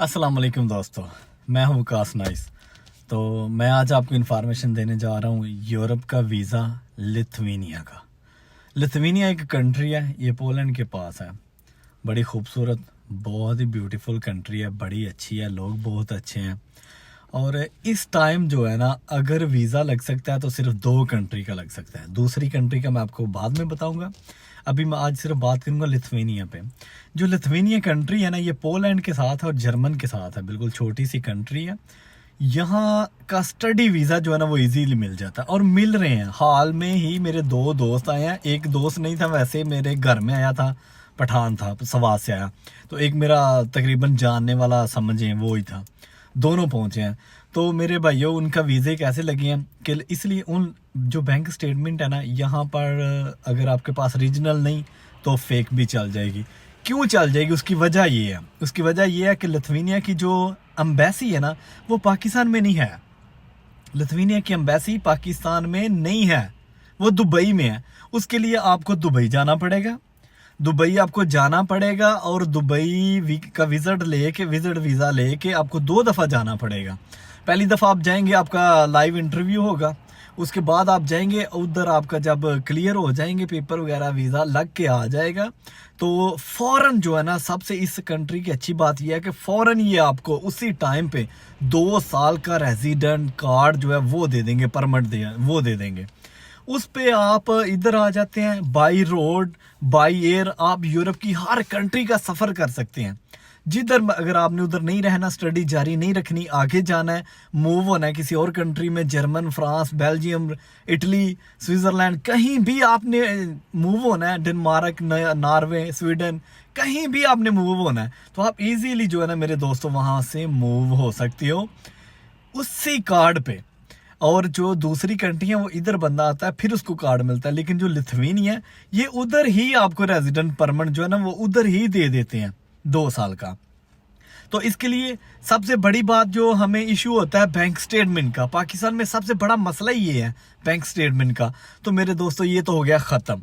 अस्सलाम वालेकुम दोस्तों। मैं हूं वकास नाइस। तो मैं आज आपको इन्फॉर्मेशन देने जा रहा हूं यूरोप का वीज़ा लिथुआनिया का। लिथुआनिया एक कंट्री है, ये पोलैंड के पास है। बड़ी खूबसूरत, बहुत ही ब्यूटीफुल कंट्री है, बड़ी अच्छी है, लोग बहुत अच्छे हैं। और इस टाइम जो है ना, अगर वीज़ा लग सकता है तो सिर्फ 2 कंट्री का लग सकता है। दूसरी कंट्री का मैं आपको बाद में बताऊंगा। अभी मैं आज सिर्फ बात करूंगा लिथुआनिया पे। जो लिथुआनिया कंट्री है ना, ये पोलैंड के साथ है और जर्मन के साथ है। बिल्कुल छोटी सी कंट्री है। यहाँ का स्टडी वीज़ा जो है ना, वो इजीली मिल जाता है और मिल रहे हैं। हाल में ही मेरे 2 दोस्त आए हैं। एक दोस्त नहीं था, वैसे मेरे घर में आया था, पठान था, सवाद से आया। तो एक मेरा तकरीबन जानने वाला समझें वो ही था। दोनों पहुंचे हैं। तो मेरे भाइयों, उनका वीज़े कैसे लगे हैं कि इसलिए उन जो बैंक स्टेटमेंट है ना, यहाँ पर अगर आपके पास रीजनल नहीं तो फेक भी चल जाएगी। क्यों चल जाएगी? उसकी वजह ये है कि लिथुआनिया की जो एम्बेसी है ना, वो पाकिस्तान में नहीं है। लिथुआनिया की एम्बेसी पाकिस्तान में नहीं है, वो दुबई में है। उसके लिए आपको दुबई जाना पड़ेगा। दुबई आपको जाना पड़ेगा और दुबई का विजिट वीज़ा लेके आपको 2 दफ़ा जाना पड़ेगा। पहली दफ़ा आप जाएंगे, आपका लाइव इंटरव्यू होगा। उसके बाद आप जाएंगे उधर, आपका जब क्लियर हो जाएंगे पेपर वगैरह, वीज़ा लग के आ जाएगा, तो फ़ौरन जो है ना, सबसे इस कंट्री की अच्छी बात यह है कि फ़ौरन ये आपको उसी टाइम पे 2 साल का रेजिडेंट कार्ड जो है वो दे देंगे, वो दे देंगे। उस पे आप इधर आ जाते हैं। बाई रोड, बाई एयर आप यूरोप की हर कंट्री का सफ़र कर सकते हैं। जिधर अगर आपने उधर नहीं रहना, स्टडी जारी नहीं रखनी, आगे जाना है, मूव होना है किसी और कंट्री में, German, France, Belgium, Italy, Switzerland, कहीं भी आपने मूव होना है, डेनमार्क, नॉर्वे, स्वीडन, कहीं भी आपने मूव होना है, तो आप इजीली जो है ना मेरे दोस्तों, वहाँ से मूव हो सकते हो उसी कार्ड पे। और जो दूसरी कंट्री है वो इधर बंदा आता है, फिर उसको कार्ड मिलता है। लेकिन जो लिथुआनिया है, ये उधर ही आपको रेजिडेंट परमिट जो है ना, वो उधर ही दे देते हैं 2 साल का। तो इसके लिए सबसे बड़ी बात जो हमें इशू होता है बैंक स्टेटमेंट का, पाकिस्तान में सबसे बड़ा मसला ये है बैंक स्टेटमेंट का। तो मेरे दोस्तों, ये तो हो गया ख़त्म।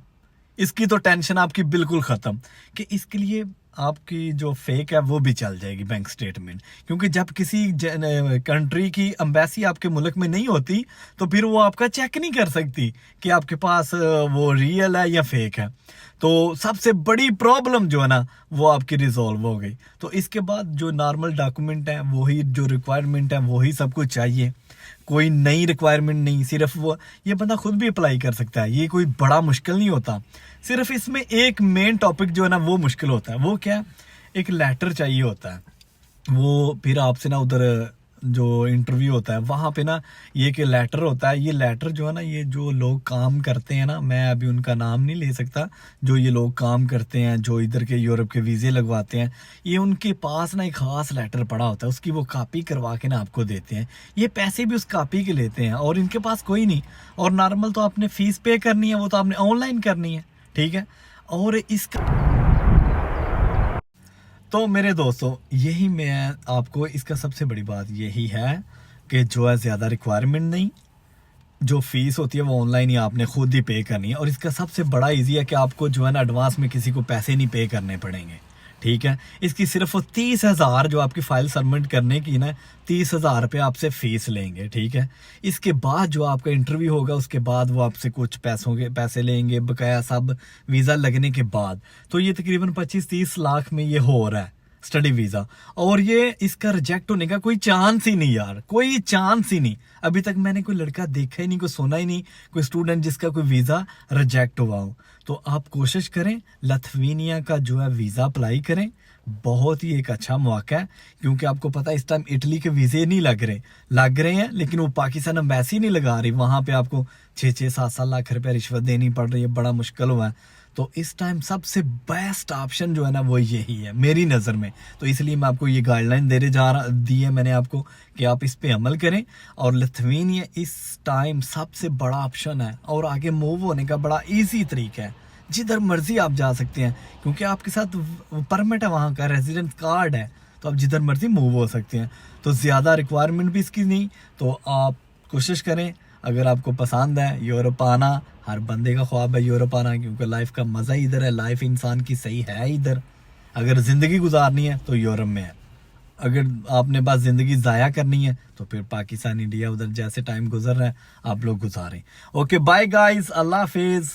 इसकी तो टेंशन आपकी बिल्कुल ख़त्म कि इसके लिए आपकी जो फेक है वो भी चल जाएगी बैंक स्टेटमेंट। क्योंकि जब किसी कंट्री की एम्बेसी आपके मुल्क में नहीं होती, तो फिर वो आपका चेक नहीं कर सकती कि आपके पास वो रियल है या फेक है। तो सबसे बड़ी प्रॉब्लम जो है ना, वो आपकी रिजॉल्व हो गई। तो इसके बाद जो नॉर्मल डॉक्यूमेंट है, वही जो रिक्वायरमेंट है, वही सब कुछ चाहिए। कोई नई रिक्वायरमेंट नहीं, सिर्फ वो ये बंदा खुद भी अप्लाई कर सकता है। ये कोई बड़ा मुश्किल नहीं होता। सिर्फ इसमें एक मेन टॉपिक जो है ना, वो मुश्किल होता है। वो क्या? एक लेटर चाहिए होता है। वो फिर आपसे ना उधर जो इंटरव्यू होता है वहाँ पे ना, ये कि लेटर होता है। ये लेटर जो है ना, ये जो लोग काम करते हैं ना, मैं अभी उनका नाम नहीं ले सकता, जो ये लोग काम करते हैं, जो इधर के यूरोप के वीज़े लगवाते हैं, ये उनके पास ना एक ख़ास लेटर पड़ा होता है, उसकी वो कॉपी करवा के ना आपको देते हैं। ये पैसे भी उस कॉपी के लेते हैं और इनके पास कोई नहीं। और नॉर्मल तो आपने फ़ीस पे करनी है, वो तो आपने ऑनलाइन करनी है, ठीक है। और इसका तो मेरे दोस्तों, यही मैं आपको, इसका सबसे बड़ी बात यही है कि जो है ज़्यादा रिक्वायरमेंट नहीं, जो फीस होती है वो ऑनलाइन ही आपने खुद ही पे करनी है। और इसका सबसे बड़ा इजी है कि आपको जो है ना, एडवांस में किसी को पैसे नहीं पे करने पड़ेंगे, ठीक है। इसकी सिर्फ 30,000 जो आपकी फाइल सबमिट करने की ना, 30,000 रुपये आपसे फीस लेंगे, ठीक है। इसके बाद जो आपका इंटरव्यू होगा, उसके बाद वो आपसे कुछ पैसे लेंगे बकाया, सब वीज़ा लगने के बाद। तो ये तकरीबन 25-30 लाख में ये हो रहा है स्टडी वीज़ा। और ये इसका रिजेक्ट होने का कोई चांस ही नहीं यार, कोई चांस ही नहीं। अभी तक मैंने कोई लड़का देखा ही नहीं, कोई सुना ही नहीं, कोई स्टूडेंट जिसका कोई वीज़ा रिजेक्ट हुआ हो। तो आप कोशिश करें, लिथुआनिया का जो है वीज़ा अप्लाई करें। बहुत ही एक अच्छा मौका है, क्योंकि आपको पता है इस टाइम इटली के वीज़े नहीं लग रहे हैं, लेकिन वो पाकिस्तान एम्बेसी नहीं लगा रही। वहाँ पे आपको 6-7 लाख रुपये रिश्वत देनी पड़ रही है, बड़ा मुश्किल हुआ है। तो इस टाइम सबसे बेस्ट ऑप्शन जो है ना, वो यही है मेरी नज़र में। तो इसलिए मैं आपको ये गाइडलाइन दी है मैंने आपको, कि आप इस पे अमल करें। और लिथुआनिया इस टाइम सबसे बड़ा ऑप्शन है और आगे मूव होने का बड़ा इजी तरीका है। जिधर मर्जी आप जा सकते हैं, क्योंकि आपके साथ परमिट है, वहाँ का रेजिडेंट कार्ड है, तो आप जिधर मर्जी मूव हो सकते हैं। तो ज़्यादा रिक्वायरमेंट भी इसकी नहीं। तो आप कोशिश करें, अगर आपको पसंद है यूरोप आना, हर बंदे का ख्वाब है यूरोप आना, क्योंकि लाइफ का मज़ा इधर है, लाइफ इंसान की सही है इधर। अगर ज़िंदगी गुजारनी है तो यूरोप में है। अगर आपने बस ज़िंदगी ज़ाया करनी है तो फिर पाकिस्तान इंडिया उधर जैसे टाइम गुजर रहा है आप लोग गुजारें। ओके बाय गाइस, अल्लाह हाफिज़।